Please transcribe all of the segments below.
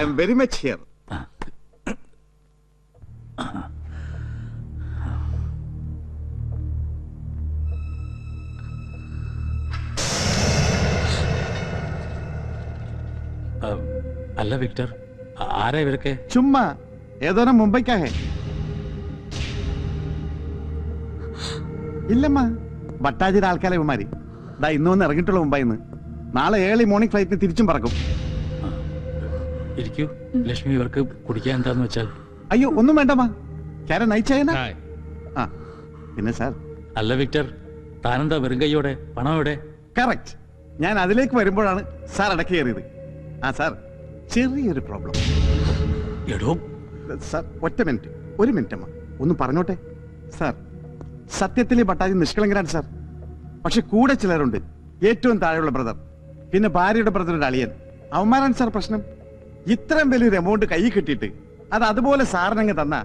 am very much here. അല്ല Victor, ആരാ ഇവരൊക്കെ? ചുമ്മാ ഏതോരം മുംബൈക്കാ ഹേ. ഇല്ലമ്മ, ഭട്ടാജിയുടെ ആൾക്കാരെ ഇവന്മാര് ദാ ഇന്നൊന്ന് ഇറങ്ങിയിട്ടുള്ള മുംബൈന്ന്. നാളെ ഏർലി മോർണിംഗ് ഫ്ലൈറ്റിന് തിരിച്ചും പറക്കും. ഇരിക്കൂ ലക്ഷ്മി, ഇവർക്ക് കുടിക്കാൻ എന്താന്ന് വെച്ചാൽ. അയ്യോ ഒന്നും വേണ്ടമ്മ, കാരൻ നയിച്ചേന. ആ പിന്നെ സാർ. അല്ല വിക്ടർ, താനെന്താ വെറും കൈയോടെ? പണം എവിടെ? കറക്റ്റ്, ഞാൻ അതിലേക്ക് വരുമ്പോഴാണ് സാർ ഇടയ്ക്ക് കയറിയത്. ആ സാർ, ചെറിയൊരു പ്രോബ്ലം. എടോ സാർ ഒരു മിനിറ്റ് അമ്മ, ഒന്ന് പറഞ്ഞോട്ടെ. സാർ, സത്യത്തിലെ ഭട്ടാജി നിഷ്കളങ്കനാണ് സാർ. പക്ഷെ കൂടെ ചിലരുണ്ട്, ഏറ്റവും താഴെയുള്ള ബ്രദർ, പിന്നെ ഭാര്യയുടെ ബ്രദറിന്റെ അളിയൻ. അവന്മാരാണ് സാർ പ്രശ്നം. ഇത്രയും വലിയൊരു എമൗണ്ട് കൈ കിട്ടിയിട്ട് അത് അതുപോലെ സാറിനങ്ങ് തന്ന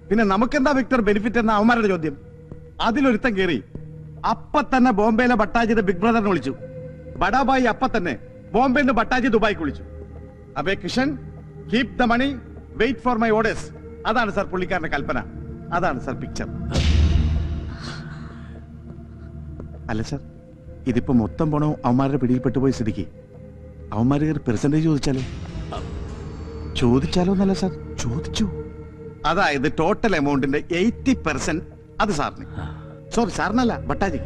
പിന്നെ നമുക്കെന്താ വിക്ടർ ബെനിഫിറ്റ് എന്ന അവന്മാരുടെ ചോദ്യം. അതിലൊരുത്തം കയറി അപ്പ തന്നെ ബോംബെയിലെ ഭട്ടാജിയുടെ ബിഗ് ബ്രദറിനെ വിളിച്ചു. ബഡാബായി അപ്പ തന്നെ ബോംബെയിൽ നിന്ന് ഭട്ടാജി ദുബായിക്ക് വിളിച്ചു. അബേ Kishan, keep the money, wait for my orders. അതാണ് സാർ പുള്ളിക്കാരന്റെ കൽപ്പന. അതാണ് സാർ പിക്ചർ. അല്ല സാർ, ഇതിപ്പോ മൊത്തം പണോ അവന്മാരുടെ പിടിയിൽപ്പെട്ടു പോയ സ്ഥിതിക്ക് അവന്മാര് പെർസെന്റേജ് ചോദിച്ചാലോ എന്നല്ല സാർ, ചോദിച്ചു. അതായത് ടോട്ടൽ എമൗണ്ടിന്റെ 80% അത് സാറിന്. സോറി, സാറിനല്ല, ഭട്ടാജി.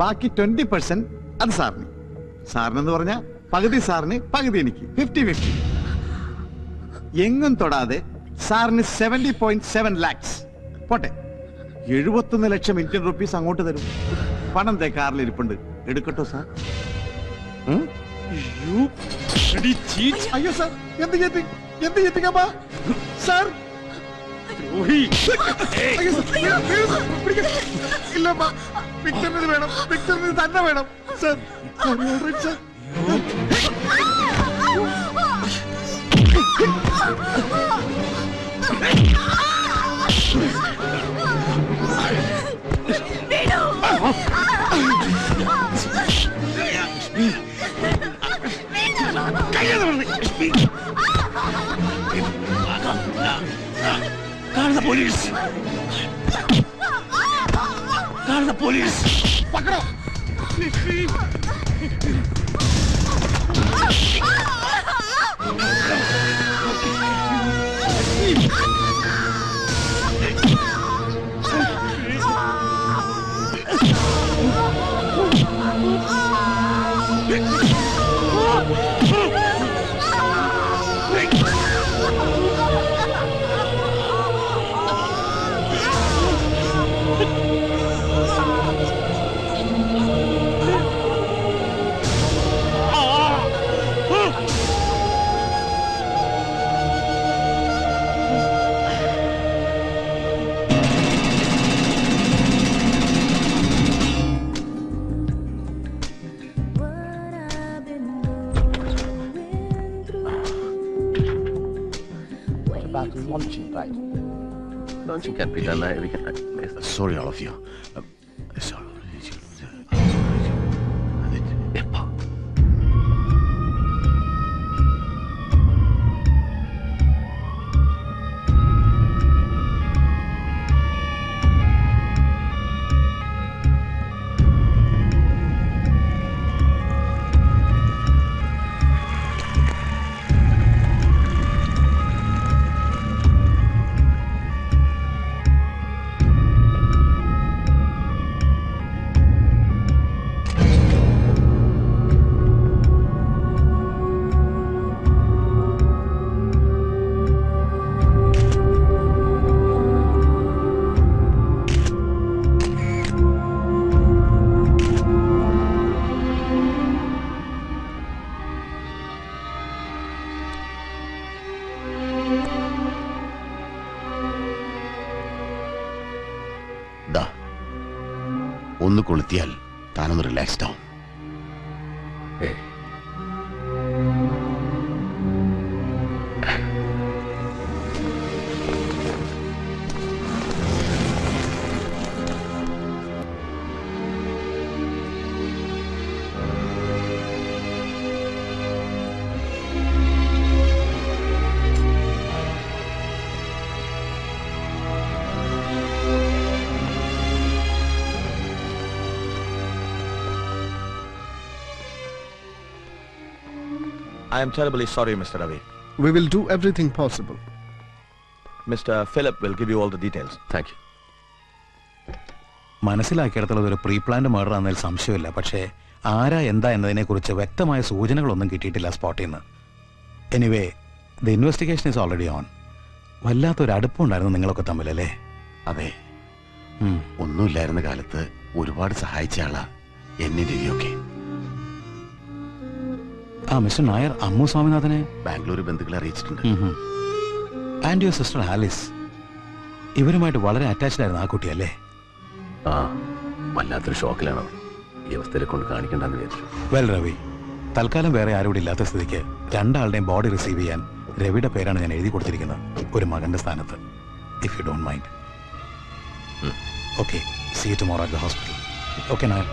ബാക്കി 20% അത് സാറിന്. സാറിനെന്ന് പറഞ്ഞാ പകുതി സാറിന്, പകുതി എനിക്ക്. 50-50. എങ്ങും തൊടാതെ സാറിന് 70.7 lakhs. പോട്ടെ, 71 ലക്ഷം ഇന്ത്യൻ റുപ്പീസ് അങ്ങോട്ട് തരും. പണം തേ കാറിൽ ഇരിപ്പുണ്ട്, എടുക്കട്ടോ സാർ? അയ്യോ സാർ, എന്ത് ചെയ്തിക്കാ സാർ? ഇല്ലമ്മ, പിക്ചറിന് വേണം, പിക്ചറിന് തന്നെ വേണം സാർ. പോലീസ് പക്കടോ. Launching, right? Launching can be done. We can. Sorry, all of you. Sorry. ഒന്ന് കൊളുത്തിയാൽ താനൊന്ന് റിലാക്സ്ഡ് ആവും. I am terribly sorry, Mr. Ravi. We will do everything possible. Mr. Philip will give you all the details. Thank you. മനസ്സിലാക്കിയിടത്തോളം ഒരു pre planned murder ആണെന്നതിൽ സംശയമില്ല. പക്ഷേ ആരാ എന്താ എന്നതിനെക്കുറിച്ച് വ്യക്തമായ സൂചനകളൊന്നും കിട്ടിയിട്ടില്ല സ്പോട്ടിൽ നിന്ന്. Anyway the investigation is already on. വല്ലാത്തൊരു അടുപ്പമുണ്ടായിരുന്നു നിങ്ങളൊക്കെ തമ്മിലല്ലേ? അതെ, ഒന്നുമില്ലായിരുന്ന കാലത്ത് ഒരുപാട് സഹായിച്ച ആളാ എന്നെ രവിയൊക്കെ. ആ മിസ്റ്റർ നായർ അമ്മു സ്വാമിനാഥനെ ബാംഗ്ലൂർ ബന്ധുക്കളെ അറിയിച്ചിട്ടുണ്ട്. ആൻഡ് യുവർ സിസ്റ്റർ ആലിസ്, ഇവരുമായിട്ട് വളരെ അറ്റാച്ച്ഡ് ആയിരുന്നു ആ കുട്ടിയല്ലേ? ആ, വല്ലാത്തൊരു ഷോക്കിലാണ്. ഈ അവസ്ഥയിൽ കൊണ്ട് കാണിക്കണ്ടെന്ന് വിചാരിച്ചു. വെൽ രവി, തൽക്കാലം വേറെ ആരും ഇവിടെ ഇല്ലാത്ത സ്ഥിതിക്ക് രണ്ടാളുടെയും ബോഡി റിസീവ് ചെയ്യാൻ രവിയുടെ പേരാണ് ഞാൻ എഴുതി കൊടുത്തിരിക്കുന്നത്, ഒരു മകന്റെ സ്ഥാനത്ത്. If you don't mind. Okay, see you tomorrow at the hospital. Okay Nair.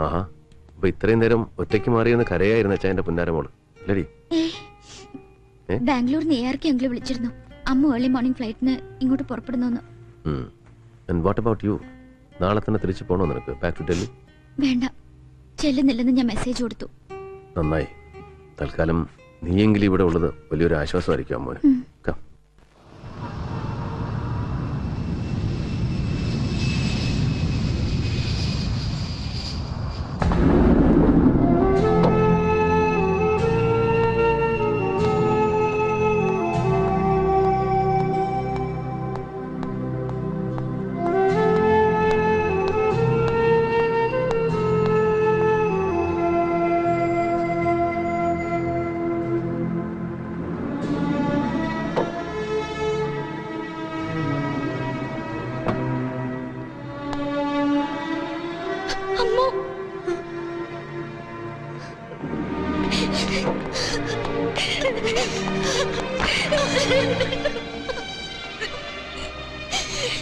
ആഹാ, അപ്പൊ ഇത്രയും നേരം ഒറ്റയ്ക്ക് മാറിയെന്ന് കരയായിരുന്നു അച്ഛാ എന്റെ പുന്നാരമോള്. ഇല്ലടി, ബാംഗ്ലൂർ നെയ്യാർക്ക് ഞങ്ങൾ വിളിച്ചിരുന്നു. അമ്മ ഏർലി മോർണിംഗ് ഫ്ലൈറ്റിന് ഇങ്ങോട്ട് പുറപ്പെടുന്നു. And what about you? നാളെ തന്നെ തിരിച്ചു പോണോ നിനക്ക്? Back to Delhi? വേണ്ട, ചെല്ലുന്നില്ലെന്ന് ഞാൻ മെസ്സേജ് കൊടുത്തു. നന്നായി. തൽക്കാലം നീയെങ്കിലും ഇവിടെ ഉള്ളത് വലിയൊരു ആശ്വാസമായിരിക്കും അമ്മോന്.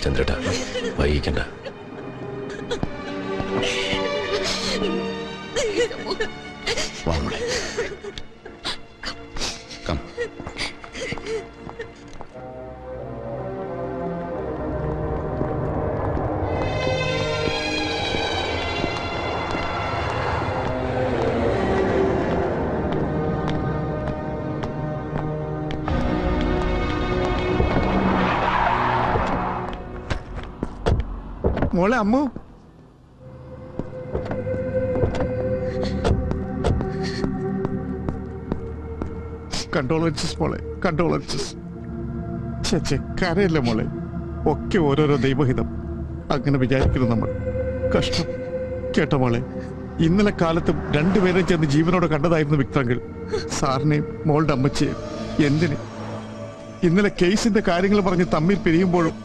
ചന്ദ്രേട്ടാ, വൈകിക്കണ്ട. മോളെ അമ്മു, കണ്ടോളൻസസ് മോളെ, കണ്ടോളൻസസ്. ചേച്ചേ കരയല്ലേ മോളെ, ഒക്കെ ഓരോരോ ദൈവഹിതം. അങ്ങനെ വിചാരിക്കുന്നു നമ്മൾ. കഷ്ടം കേട്ടോ മോളെ. ഇന്നലെ കാലത്തും രണ്ടുപേരും ചെന്ന് ജീവനോടെ കണ്ടതായിരുന്നു വിക്ടറങ്കിൾ, സാറിനെയും മോളുടെ അമ്മച്ചിയെയും. എന്തിന്? ഇന്നലെ കേസിന്റെ കാര്യങ്ങൾ പറഞ്ഞ് തമ്മിൽ പിരിയുമ്പോഴും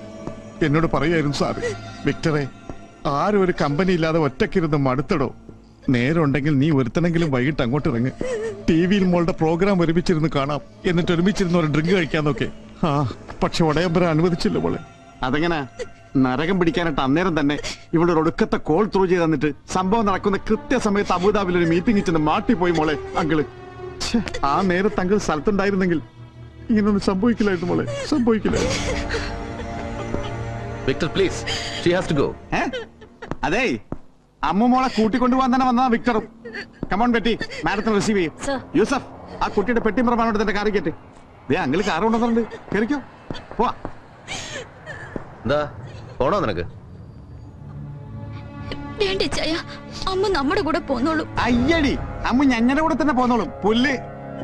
എന്നോട് പറയായിരുന്നു സാറ്, വിക്ടറെ ആരും ഒരു കമ്പനി ഇല്ലാതെ ഒറ്റക്കിരുന്ന് മടുത്തടോ, നേരമുണ്ടെങ്കിൽ നീ ഒരുത്തനെങ്കിലും വൈകിട്ട് അങ്ങോട്ട് ഇറങ്ങ്, ടിവിയിൽ മോളുടെ പ്രോഗ്രാം ഒരുമിച്ചിരുന്ന് കാണാം, എന്നിട്ട് ഒരുമിച്ചിരുന്ന് ഒരു ഡ്രിങ്ക് കഴിക്കാന്നൊക്കെ. ആ പക്ഷെ ഉടയമ്പര അനുവദിച്ചില്ല മോളെ. അതെങ്ങനെ? നരകം പിടിക്കാനായിട്ട് അന്നേരം തന്നെ ഇവിടെ ഒരു ഒടുക്കത്തെ കോൾ ത്രൂ ചെയ്ത് തന്നിട്ട് സംഭവം നടക്കുന്ന കൃത്യസമയത്ത് അബുദാബിയിൽ ഒരു മീറ്റിംഗ് ചെന്ന് മാട്ടിപ്പോയി മോളെ അങ്കിള്. ആ നേരത്ത് അങ്കിൾ സ്ഥലത്തുണ്ടായിരുന്നെങ്കിൽ ഇങ്ങനൊന്നും സംഭവിക്കില്ലായിരുന്നു മോളെ, സംഭവിക്കില്ലായിരുന്നു. Victor please, she has to go. അതെ, അമ്മു മോളെ കൂട്ടിക്കൊണ്ടുപോകാൻ തന്നെ വന്നതാ വിക്ടറും. കമോൺ ബെറ്റി, മാഡത്തിന് റിസീവ് ചെയ്യും. യൂസഫ്, ആ കുട്ടിയുടെ പെട്ടി പ്രമാണോട് തന്റെ കാറി കയറ്റി. ദേ അങ്കിള് കാറ് കൊണ്ടുവന്നിട്ടുണ്ട്, കേറിക്കോ. പോവാ. എന്താ പോണോ നിനക്ക്? വേണ്ട ചായ, അമ്മ നമ്മുടെ കൂടെ പോന്നോളൂ. അയ്യടി, അമ്മ ഞങ്ങളുടെ കൂടെ തന്നെ പോന്നോളും. പുല്ല്.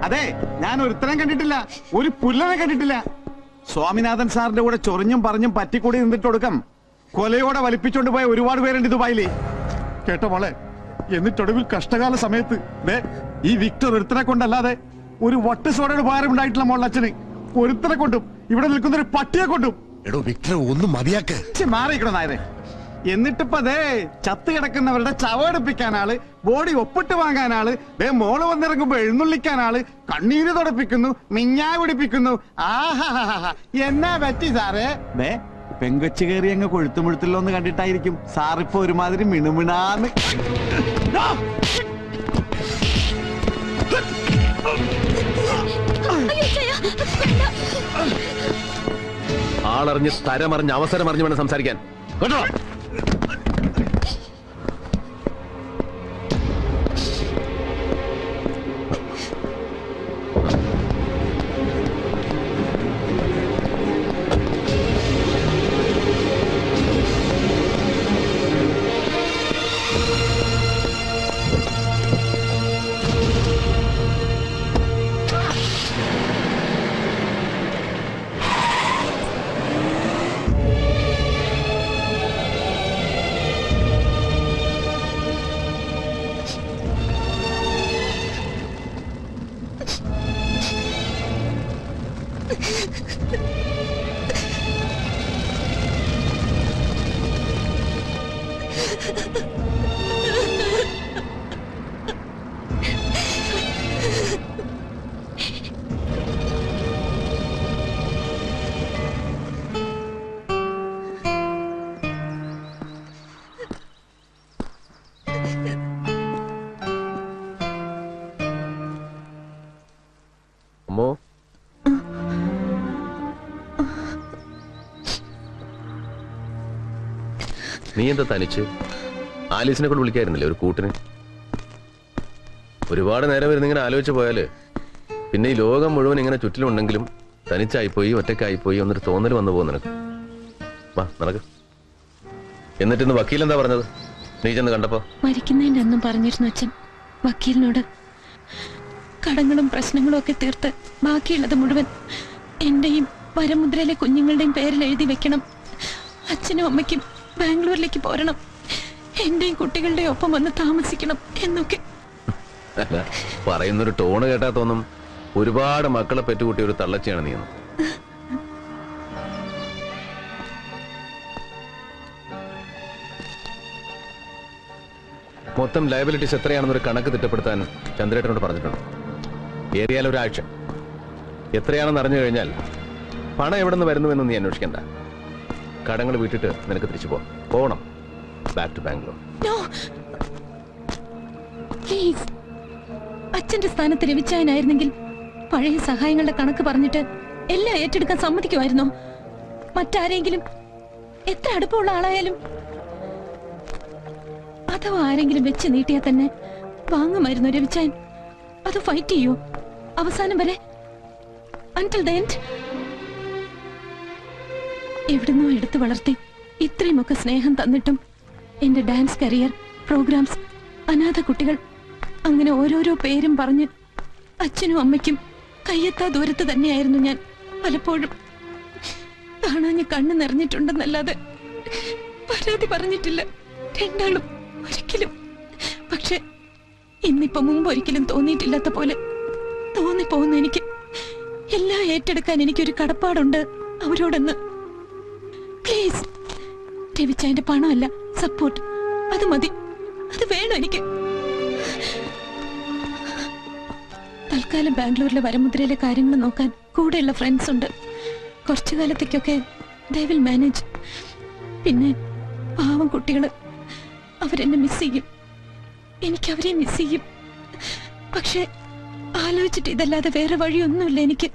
അതെ, ഞാൻ ഒരുത്തരം കണ്ടിട്ടില്ല, ഒരു പുല്ലനെ കണ്ടിട്ടില്ല. സ്വാമിനാഥൻ സാറിന്റെ കൂടെ ചൊറിഞ്ഞും പറഞ്ഞും പറ്റിക്കൂടി നിന്നിട്ടൊടുക്കം കൊലയോടെ വലിപ്പിച്ചോണ്ട് പോയ ഒരുപാട് പേരുണ്ട് ദുബായില്. കേട്ടോ മോളെ, എന്നിട്ടൊടുവിൽ കഷ്ടകാല സമയത്ത് ഈ വിക്ടർ ഒരുത്തനെ കൊണ്ടല്ലാതെ ഒരു വട്ട് സോഡയുടെ ഉപകാരം ഉണ്ടായിട്ടില്ല മോളുടെ അച്ഛന്. ഒരുത്തനെ കൊണ്ടും ഇവിടെ നിൽക്കുന്ന ഒരു പട്ടിയെ കൊണ്ടും. എടോ വിക്ടർ, ഒന്നും മതിയാക്ക്. മാറിയിക്കണോ നായരെ. എന്നിട്ടിപ്പോ അതേ ചത്ത് കിടക്കുന്നവരുടെ ചവടുപ്പിക്കാനാള്, ബോഡി ഒപ്പിട്ട് വാങ്ങാനാള്, മോള് വന്നിറങ്ങുമ്പോ എഴുന്നള്ളിക്കാനാള്, കണ്ണീര് തുടപ്പിക്കുന്നു, മിഞ്ഞാ പിടിപ്പിക്കുന്നു. ആഹാ, എന്നാ പറ്റി സാറേ? പെങ്കൊച്ചു കയറി അങ്ങ് കൊഴുത്തുമുഴുത്തുള്ളോന്ന് കണ്ടിട്ടായിരിക്കും സാറിപ്പോ ഒരുമാതിരി മിണുമിണാന്ന്. ആളറിഞ്ഞ് തരമറിഞ്ഞ് അവസരം അറിഞ്ഞ് വേണം സംസാരിക്കാൻ കേട്ടോ. അമ്മോ, നീ എന്താ തനിച്ച്? ആലീസിനെ കൂടെ വിളിക്കായിരുന്നില്ലേ ഒരു കൂട്ടിന്? ഒരുപാട് നേരം വരുന്നിങ്ങനെ ആലോചിച്ച് പോയാല് പിന്നെ ഈ ലോകം മുഴുവൻ ഇങ്ങനെ ചുറ്റിലുണ്ടെങ്കിലും തനിച്ചായിപ്പോയി ഒറ്റക്കായിപ്പോയി എന്നൊരു തോന്നൽ വന്നു പോകും നിനക്ക്. വാ നടക്ക്. എന്നിട്ടിന്ന് വക്കീൽ എന്താ പറഞ്ഞത് നീ ചെന്ന് കണ്ടപ്പോ? മരിക്കുന്നതിന്റെ അന്നും പറഞ്ഞിരുന്നു അച്ഛൻ വക്കീലിനോട് കടങ്ങളും പ്രശ്നങ്ങളും ഒക്കെ തീർത്ത് ബാക്കിയുള്ളത് മുഴുവൻ എന്റെയും വരമുദ്രയിലെ കുഞ്ഞുങ്ങളുടെയും പേരിൽ എഴുതി വെക്കണം. അച്ഛനും അമ്മയ്ക്കും ബാംഗ്ലൂരിലേക്ക് പോരണം, എന്റെയും കുട്ടികളുടെയും ഒപ്പം വന്ന് താമസിക്കണം എന്നൊക്കെ. പറയുന്നൊരു ടോണ് കേട്ടാ തോന്നും ഒരുപാട് മക്കളെ പെറ്റുകൂട്ടിയ ഒരു തള്ളച്ചിയാണ് നീ. മൊത്തം ലയബിലിറ്റീസ് എത്രയാണെന്നൊരു കണക്ക് തിട്ടപ്പെടുത്താൻ ചന്ദ്രേട്ടനോട് പറഞ്ഞിട്ടുണ്ട്. ഏറിയാൽ ഒരാഴ്ച. എത്രയാണെന്ന് അറിഞ്ഞു കഴിഞ്ഞാൽ പണം എവിടെ നിന്ന് വരുന്നുവെന്ന് നീ അന്വേഷിക്കണ്ട. കടങ്ങൾ വീട്ടിട്ട് നിനക്ക് തിരിച്ചു പോകണം. Back to Bangalore. പ്ലീസ്, അച്ഛന്റെ സ്ഥാനത്ത് രവിച്ചായനായിരുന്നെങ്കിൽ പഴയ സഹായങ്ങളുടെ കണക്ക് പറഞ്ഞിട്ട് എല്ലാം ഏറ്റെടുക്കാൻ സമ്മതിക്കുമായിരുന്നോ? മറ്റാരെങ്കിലും, എത്ര അടുപ്പമുള്ള ആളായാലും അഥവാ ആരെങ്കിലും വെച്ച് നീട്ടിയാൽ തന്നെ വാങ്ങുമായിരുന്നു രവിച്ചായൻ. അത് ഫൈറ്റ് ചെയ്യൂ അവസാനം വരെ. Until the end. എവിടുന്നോ എടുത്തു വളർത്തി ഇത്രയുമൊക്കെ സ്നേഹം തന്നിട്ടും എന്റെ ഡാൻസ് കരിയർ, പ്രോഗ്രാംസ്, അനാഥ കുട്ടികൾ, അങ്ങനെ ഓരോരോ പേരും പറഞ്ഞ് അച്ഛനും അമ്മയ്ക്കും കയ്യെത്താ ദൂരത്ത് തന്നെയായിരുന്നു ഞാൻ. പലപ്പോഴും കാണാഞ്ഞ് കണ്ണ് നിറഞ്ഞിട്ടുണ്ടെന്നല്ലാതെ പരാതി പറഞ്ഞിട്ടില്ല രണ്ടാളും ഒരിക്കലും. പക്ഷെ ഇന്നിപ്പോ മുമ്പ് ഒരിക്കലും തോന്നിയിട്ടില്ലാത്ത പോലെ തോന്നിപ്പോകുന്നു എനിക്ക്. എല്ലാം ഏറ്റെടുക്കാൻ എനിക്കൊരു കടപ്പാടുണ്ട് അവരോടെന്ന്. പ്ലീസ്, രവിച്ചായന്റെ പണമല്ല, സപ്പോർട്ട്, അത് മതി, അത് വേണം എനിക്ക്. തൽക്കാലം ബാംഗ്ലൂരിലെ വരമുദ്രയിലെ കാര്യങ്ങൾ നോക്കാൻ കൂടെയുള്ള ഫ്രണ്ട്സ് ഉണ്ട്. കുറച്ചു കാലത്തേക്കൊക്കെ they will manage. പിന്നെ പാവം കുട്ടികള്, അവരെന്നെ മിസ് ചെയ്യും, എനിക്ക് അവരെ മിസ് ചെയ്യും. പക്ഷെ ആലോചിച്ചിട്ട് ഇതല്ലാതെ വേറെ വഴിയൊന്നുമില്ല എനിക്ക്.